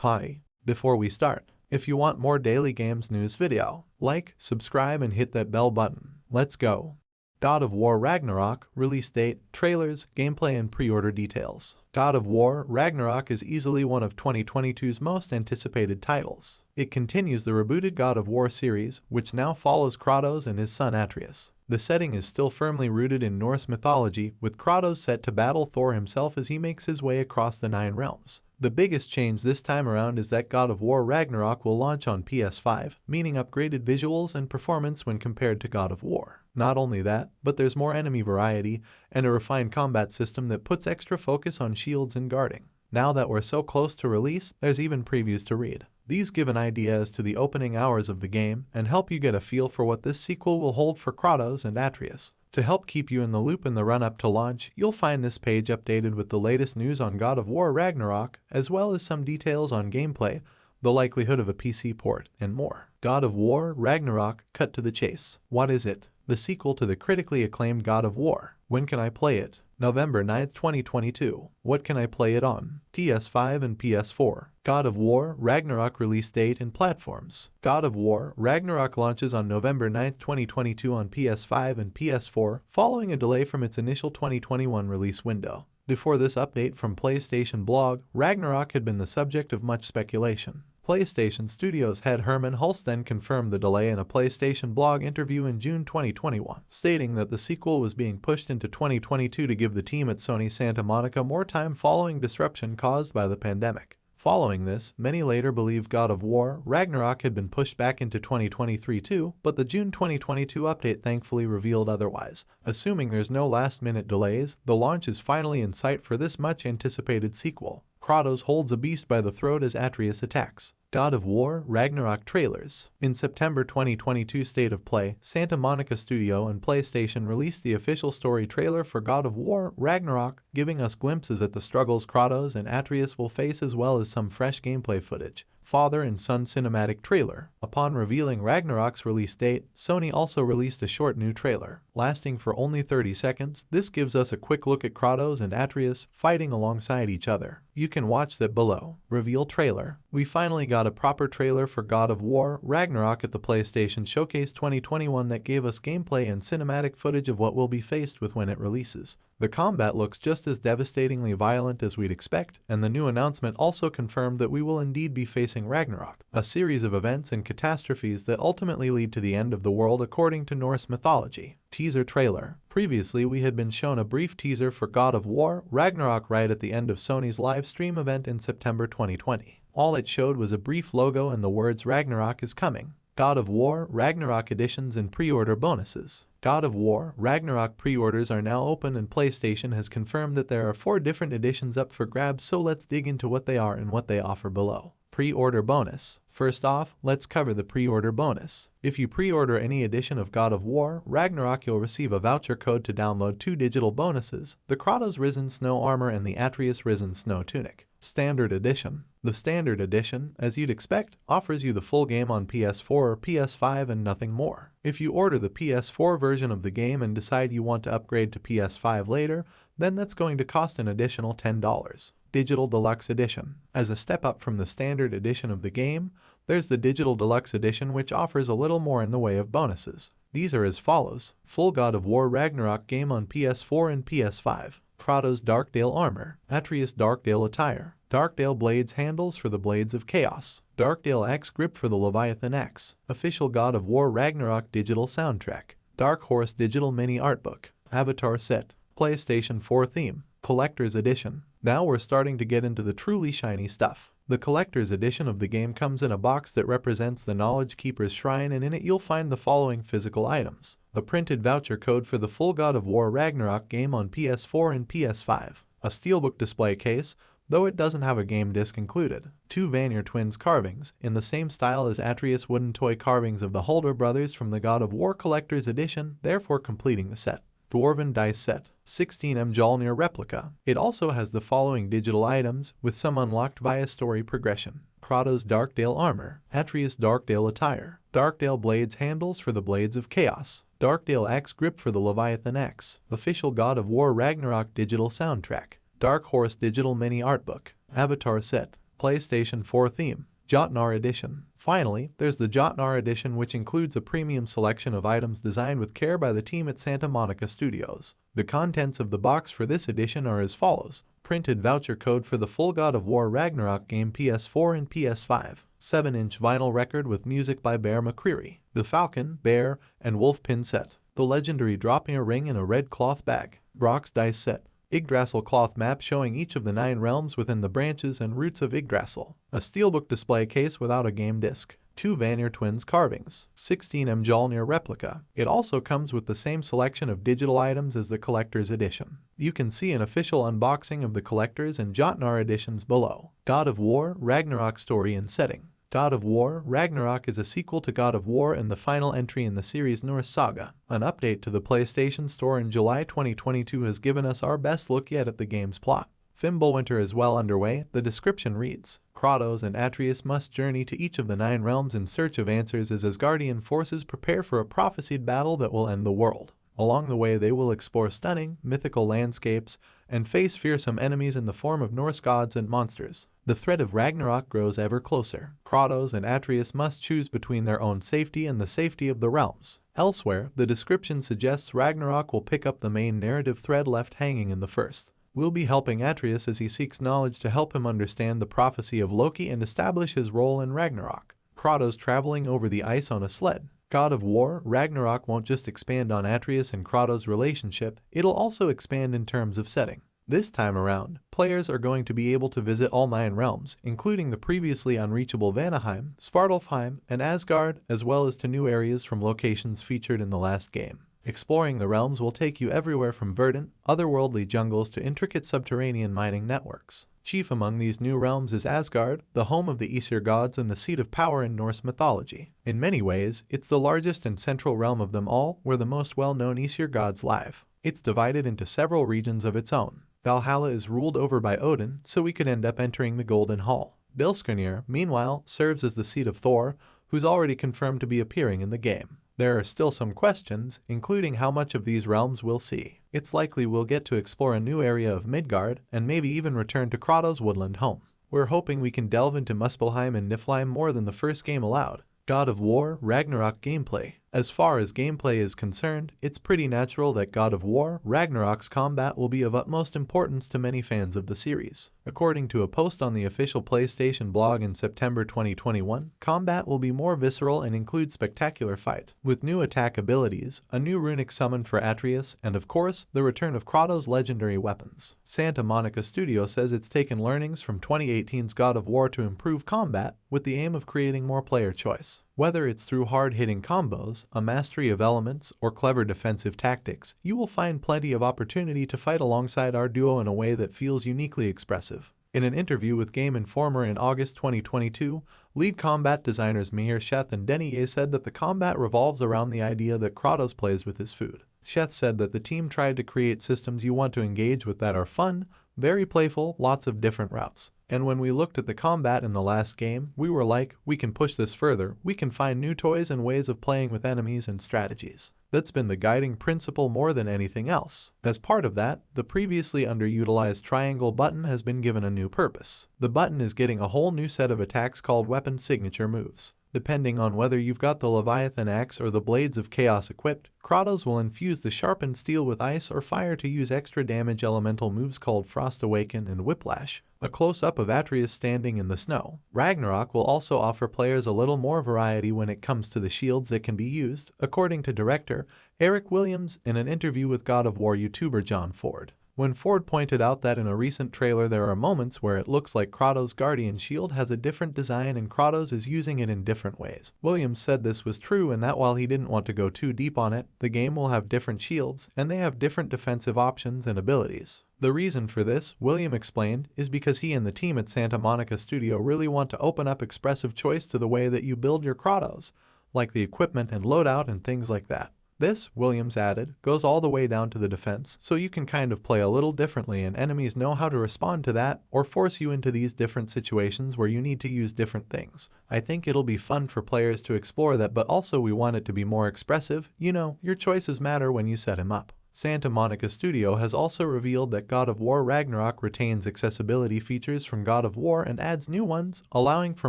Hi, before we start, if you want more daily games news video, like, subscribe and hit that bell button. Let's go. God of War Ragnarok, release date, trailers, gameplay and pre-order details. God of War Ragnarok is easily one of 2022's most anticipated titles. It continues the rebooted God of War series, which now follows Kratos and his son Atreus. The setting is still firmly rooted in Norse mythology, with Kratos set to battle Thor himself as he makes his way across the Nine Realms. The biggest change this time around is that God of War Ragnarok will launch on PS5, meaning upgraded visuals and performance when compared to God of War. Not only that, but there's more enemy variety and a refined combat system that puts extra focus on shields and guarding. Now that we're so close to release, there's even previews to read. These give an idea as to the opening hours of the game and help you get a feel for what this sequel will hold for Kratos and Atreus. To help keep you in the loop in the run-up to launch, you'll find this page updated with the latest news on God of War Ragnarok, as well as some details on gameplay, the likelihood of a PC port, and more. God of War Ragnarok, cut to the chase. What is it? The sequel to the critically acclaimed God of War. When can I play it? November 9, 2022. What can I play it on? PS5 and PS4. God of War Ragnarok release date and platforms. God of War Ragnarok launches on November 9, 2022 on PS5 and PS4, following a delay from its initial 2021 release window. Before this update from PlayStation blog, Ragnarok had been the subject of much speculation. PlayStation Studios head Herman Hulst then confirmed the delay in a PlayStation blog interview in June 2021, stating that the sequel was being pushed into 2022 to give the team at Sony Santa Monica more time following disruption caused by the pandemic. Following this, many later believed God of War Ragnarok had been pushed back into 2023 too, but the June 2022 update thankfully revealed otherwise. Assuming there's no last-minute delays, the launch is finally in sight for this much-anticipated sequel. Kratos holds a beast by the throat as Atreus attacks. God of War Ragnarok trailers. In September 2022 State of Play, Santa Monica Studio and PlayStation released the official story trailer for God of War Ragnarok, giving us glimpses at the struggles Kratos and Atreus will face as well as some fresh gameplay footage. Father and Son cinematic trailer. Upon revealing Ragnarok's release date, Sony also released a short new trailer. Lasting for only 30 seconds, this gives us a quick look at Kratos and Atreus fighting alongside each other. You can watch that below. Reveal trailer. We finally got a proper trailer for God of War Ragnarok at the PlayStation Showcase 2021 that gave us gameplay and cinematic footage of what we'll be faced with when it releases. The combat looks just as devastatingly violent as we'd expect, and the new announcement also confirmed that we will indeed be facing Ragnarok, a series of events and catastrophes that ultimately lead to the end of the world according to Norse mythology. Teaser trailer. Previously, we had been shown a brief teaser for God of War Ragnarok right at the end of Sony's live stream event in September 2020. All it showed was a brief logo and the words Ragnarok is coming. God of War Ragnarok editions and pre-order bonuses. God of War Ragnarok pre-orders are now open and PlayStation has confirmed that there are 4 different editions up for grabs, so let's dig into what they are and what they offer below. Pre-order bonus. First off, let's cover the pre-order bonus. If you pre-order any edition of God of War Ragnarok, you'll receive a voucher code to download 2 digital bonuses, the Kratos Risen Snow Armor and the Atreus Risen Snow Tunic. Standard Edition. The Standard Edition, as you'd expect, offers you the full game on PS4 or PS5 and nothing more. If you order the PS4 version of the game and decide you want to upgrade to PS5 later, then that's going to cost an additional $10. Digital Deluxe Edition. As a step up from the Standard Edition of the game, there's the Digital Deluxe Edition, which offers a little more in the way of bonuses. These are as follows. Full God of War Ragnarok game on PS4 and PS5. Kratos Darkdale Armor, Atreus Darkdale Attire, Darkdale Blades Handles for the Blades of Chaos, Darkdale Axe Grip for the Leviathan Axe, Official God of War Ragnarok Digital Soundtrack, Dark Horse Digital Mini Artbook, Avatar Set, PlayStation 4 Theme, Collector's Edition. Now we're starting to get into the truly shiny stuff. The Collector's Edition of the game comes in a box that represents the Knowledge Keeper's Shrine, and in it you'll find the following physical items. A printed voucher code for the full God of War Ragnarok game on PS4 and PS5. A steelbook display case, though it doesn't have a game disc included. 2 Vanir Twins carvings, in the same style as Atreus wooden toy carvings of the Holder brothers from the God of War Collector's Edition, therefore completing the set. Dwarven Dice Set, 16 Mjolnir Replica. It also has the following digital items, with some unlocked via story progression. Kratos Darkdale Armor, Atreus Darkdale Attire, Darkdale Blades Handles for the Blades of Chaos, Darkdale Axe Grip for the Leviathan Axe, Official God of War Ragnarok Digital Soundtrack, Dark Horse Digital Mini Artbook, Avatar Set, PlayStation 4 theme. Jotnar Edition. Finally, there's the Jotnar Edition, which includes a premium selection of items designed with care by the team at Santa Monica Studios. The contents of the box for this edition are as follows: printed voucher code for the full God of War Ragnarok game PS4 and PS5, 7-inch vinyl record with music by Bear McCreary, the Falcon, Bear, and Wolf pin set, the legendary drop-ear ring in a red cloth bag, Brock's dice set, Yggdrasil cloth map showing each of the 9 realms within the branches and roots of Yggdrasil, a steelbook display case without a game disc, 2 Vanir twins carvings, 16 Mjolnir replica. It also comes with the same selection of digital items as the collector's edition. You can see an official unboxing of the collector's and Jotnar editions below. God of War Ragnarok story and setting. God of War Ragnarok is a sequel to God of War and the final entry in the series' Norse saga. An update to the PlayStation Store in July 2022 has given us our best look yet at the game's plot. Fimbulwinter is well underway. The description reads, Kratos and Atreus must journey to each of the 9 realms in search of answers as Asgardian forces prepare for a prophesied battle that will end the world. Along the way, they will explore stunning, mythical landscapes and face fearsome enemies in the form of Norse gods and monsters. The threat of Ragnarok grows ever closer. Kratos and Atreus must choose between their own safety and the safety of the realms. Elsewhere, the description suggests Ragnarok will pick up the main narrative thread left hanging in the first. We'll be helping Atreus as he seeks knowledge to help him understand the prophecy of Loki and establish his role in Ragnarok. Kratos traveling over the ice on a sled. God of War Ragnarok won't just expand on Atreus and Kratos' relationship, it'll also expand in terms of setting. This time around, players are going to be able to visit all 9 realms, including the previously unreachable Vanaheim, Svartalfheim, and Asgard, as well as to new areas from locations featured in the last game. Exploring the realms will take you everywhere from verdant, otherworldly jungles to intricate subterranean mining networks. Chief among these new realms is Asgard, the home of the Aesir gods and the seat of power in Norse mythology. In many ways, it's the largest and central realm of them all, where the most well-known Aesir gods live. It's divided into several regions of its own. Valhalla is ruled over by Odin, so we could end up entering the Golden Hall. Bilskirnir, meanwhile, serves as the seat of Thor, who's already confirmed to be appearing in the game. There are still some questions, including how much of these realms we'll see. It's likely we'll get to explore a new area of Midgard, and maybe even return to Kratos' woodland home. We're hoping we can delve into Muspelheim and Niflheim more than the first game allowed. God of War Ragnarok gameplay. As far as gameplay is concerned, it's pretty natural that God of War Ragnarok's combat will be of utmost importance to many fans of the series. According to a post on the official PlayStation blog in September 2021, combat will be more visceral and include spectacular fight, with new attack abilities, a new runic summon for Atreus, and of course, the return of Kratos' legendary weapons. Santa Monica Studio says it's taken learnings from 2018's God of War to improve combat, with the aim of creating more player choice. Whether it's through hard-hitting combos, a mastery of elements, or clever defensive tactics, you will find plenty of opportunity to fight alongside our duo in a way that feels uniquely expressive. In an interview with Game Informer in August 2022, lead combat designers Meir Sheth and Denny Ye said that the combat revolves around the idea that Kratos plays with his food. Sheth said that the team tried to create systems you want to engage with that are fun, very playful, lots of different routes. And when we looked at the combat in the last game, we were like, we can push this further, we can find new toys and ways of playing with enemies and strategies. That's been the guiding principle more than anything else. As part of that, the previously underutilized triangle button has been given a new purpose. The button is getting a whole new set of attacks called weapon signature moves. Depending on whether you've got the Leviathan axe or the Blades of Chaos equipped, Kratos will infuse the sharpened steel with ice or fire to use extra damage elemental moves called Frost Awaken and Whiplash. A close-up of Atreus standing in the snow. Ragnarok will also offer players a little more variety when it comes to the shields that can be used, according to director Eric Williams in an interview with God of War YouTuber John Ford. When Ford pointed out that in a recent trailer there are moments where it looks like Kratos' Guardian shield has a different design and Kratos is using it in different ways. Williams said this was true and that while he didn't want to go too deep on it, the game will have different shields and they have different defensive options and abilities. The reason for this, William explained, is because he and the team at Santa Monica Studio really want to open up expressive choice to the way that you build your Kratos, like the equipment and loadout and things like that. This, Williams added, goes all the way down to the defense, so you can kind of play a little differently and enemies know how to respond to that or force you into these different situations where you need to use different things. I think it'll be fun for players to explore that, but also we want it to be more expressive. You know, your choices matter when you set him up. Santa Monica Studio has also revealed that God of War Ragnarok retains accessibility features from God of War and adds new ones, allowing for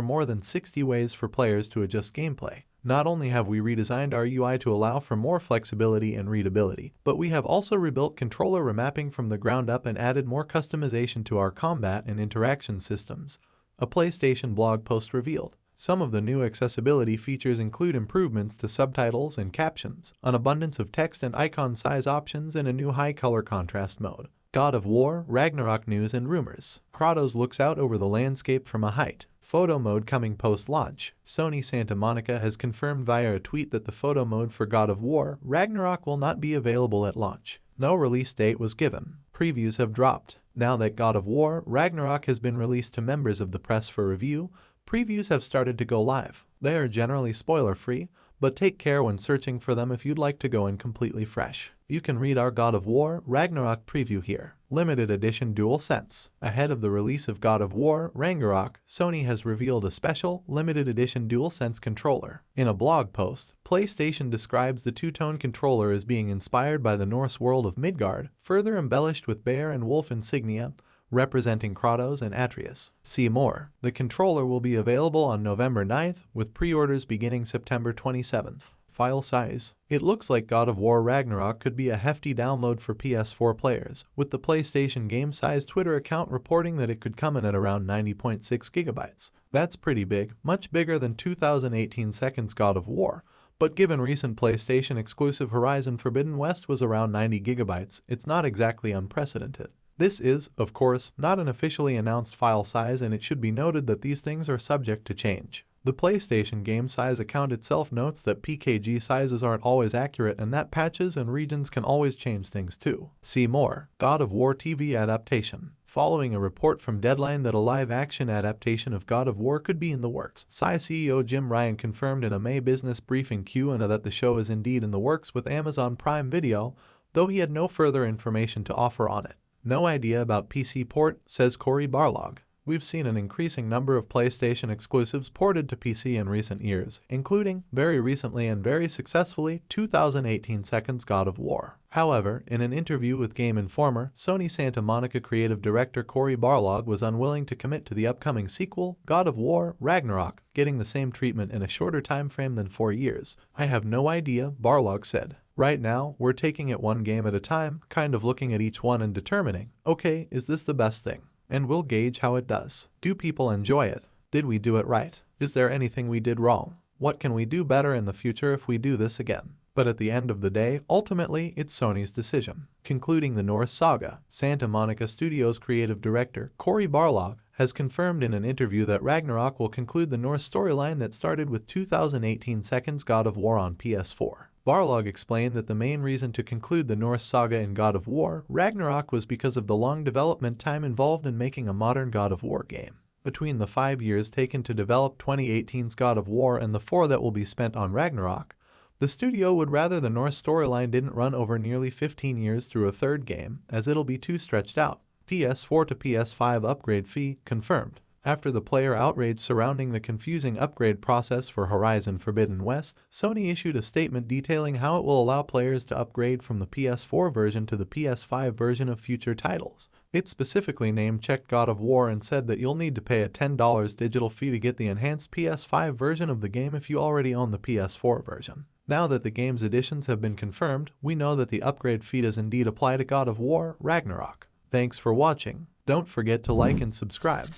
more than 60 ways for players to adjust gameplay. Not only have we redesigned our UI to allow for more flexibility and readability, but we have also rebuilt controller remapping from the ground up and added more customization to our combat and interaction systems, a PlayStation blog post revealed. Some of the new accessibility features include improvements to subtitles and captions, an abundance of text and icon size options, and a new high color contrast mode. God of War Ragnarok news and rumors. Kratos looks out over the landscape from a height. Photo mode coming post-launch. Sony Santa Monica has confirmed via a tweet that the photo mode for God of War Ragnarok will not be available at launch. No release date was given. Previews have dropped. Now that God of War Ragnarok has been released to members of the press for review, previews have started to go live. They are generally spoiler-free, but take care when searching for them if you'd like to go in completely fresh. You can read our God of War Ragnarok preview here. Limited Edition DualSense. Ahead of the release of God of War Ragnarok, Sony has revealed a special, limited edition DualSense controller. In a blog post, PlayStation describes the two-tone controller as being inspired by the Norse world of Midgard, further embellished with bear and wolf insignia, representing Kratos and Atreus. See more. The controller will be available on November 9th, with pre-orders beginning September 27th. File size. It looks like God of War Ragnarok could be a hefty download for PS4 players, with the PlayStation Game Size Twitter account reporting that it could come in at around 90.6 gigabytes. That's pretty big, much bigger than 2018 Second's God of War. But given recent PlayStation exclusive Horizon Forbidden West was around 90 gigabytes, it's not exactly unprecedented. This is, of course, not an officially announced file size, and it should be noted that these things are subject to change. The PlayStation Game Size account itself notes that PKG sizes aren't always accurate and that patches and regions can always change things too. See more. God of War TV adaptation. Following a report from Deadline that a live-action adaptation of God of War could be in the works, CEO Jim Ryan confirmed in a May business briefing Q&A that the show is indeed in the works with Amazon Prime Video, though he had no further information to offer on it. No idea about PC port, says Cory Barlog. We've seen an increasing number of PlayStation exclusives ported to PC in recent years, including, very recently and very successfully, 2018 Second's God of War. However, in an interview with Game Informer, Sony Santa Monica creative director Cory Barlog was unwilling to commit to the upcoming sequel, God of War Ragnarok, getting the same treatment in a shorter time frame than 4 years. I have no idea, Barlog said. Right now, we're taking it one game at a time, kind of looking at each one and determining, okay, is this the best thing? And we'll gauge how it does. Do people enjoy it? Did we do it right? Is there anything we did wrong? What can we do better in the future if we do this again? But at the end of the day, ultimately, it's Sony's decision. Concluding the Norse saga, Santa Monica Studios creative director Cory Barlog has confirmed in an interview that Ragnarok will conclude the Norse storyline that started with 2018 Second's God of War on PS4. Barlog explained that the main reason to conclude the Norse saga in God of War Ragnarok was because of the long development time involved in making a modern God of War game. Between the 5 years taken to develop 2018's God of War and the 4 that will be spent on Ragnarok, the studio would rather the Norse storyline didn't run over nearly 15 years through a third game, as it'll be too stretched out. PS4 to PS5 upgrade fee confirmed. After the player outrage surrounding the confusing upgrade process for Horizon Forbidden West, Sony issued a statement detailing how it will allow players to upgrade from the PS4 version to the PS5 version of future titles. It specifically name-checked God of War and said that you'll need to pay a $10 digital fee to get the enhanced PS5 version of the game if you already own the PS4 version. Now that the game's additions have been confirmed, we know that the upgrade fee does indeed apply to God of War Ragnarok. Thanks for watching. Don't forget to like and subscribe.